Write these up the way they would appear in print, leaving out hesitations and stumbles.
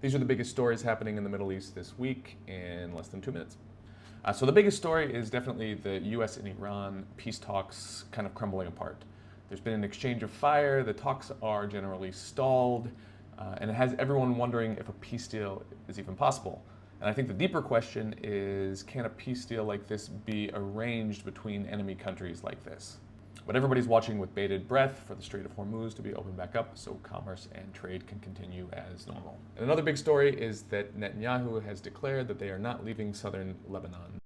These are the biggest stories happening in the Middle East this week in less than 2 minutes. So the biggest story is definitely the US and Iran peace talks kind of crumbling apart. There's been an exchange of fire, the talks are generally stalled, and it has everyone wondering if a peace deal is even possible. And I think the deeper question is, can a peace deal like this be arranged between enemy countries like this? But everybody's watching with bated breath for the Strait of Hormuz to be opened back up so commerce and trade can continue as normal. And another big story is that Netanyahu has declared that they are not leaving southern Lebanon.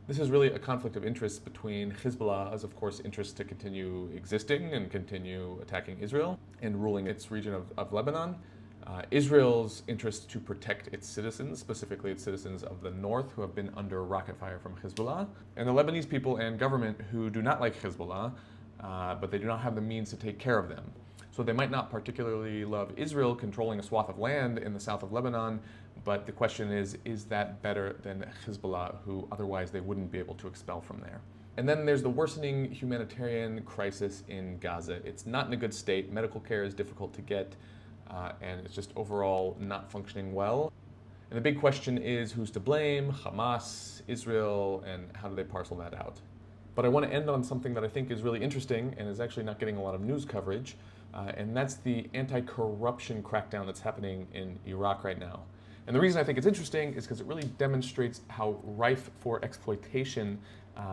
This is really a conflict of interest between Hezbollah's, of course, interest to continue existing and continue attacking Israel and ruling its region of Lebanon, Israel's interest to protect its citizens, specifically its citizens of the north who have been under rocket fire from Hezbollah, and the Lebanese people and government who do not like Hezbollah, but they do not have the means to take care of them. So they might not particularly love Israel controlling a swath of land in the south of Lebanon, but the question is that better than Hezbollah, who otherwise they wouldn't be able to expel from there? And then there's the worsening humanitarian crisis in Gaza. It's not in a good state. Medical care is difficult to get, and it's just overall not functioning well. And the big question is, who's to blame? Hamas, Israel, and how do they parcel that out? But I want to end on something that I think is really interesting and is actually not getting a lot of news coverage, and that's the anti-corruption crackdown that's happening in Iraq right now. And the reason I think it's interesting is because it really demonstrates how rife for exploitation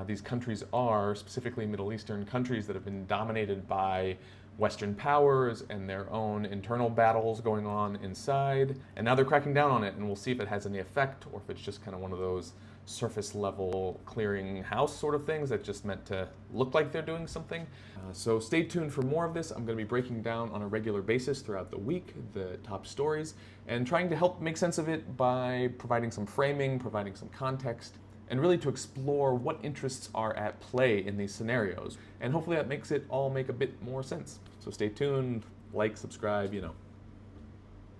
these countries are, specifically Middle Eastern countries that have been dominated by Western powers and their own internal battles going on inside. And now they're cracking down on it, and we'll see if it has any effect or if it's just kind of one of those surface level clearing house sort of things that just meant to look like they're doing something. So stay tuned for more of this. I'm going to be breaking down on a regular basis throughout the week the top stories and trying to help make sense of it by providing some framing, providing some context, and really to explore what interests are at play in these scenarios. And hopefully that makes it all make a bit more sense. So stay tuned, like, subscribe,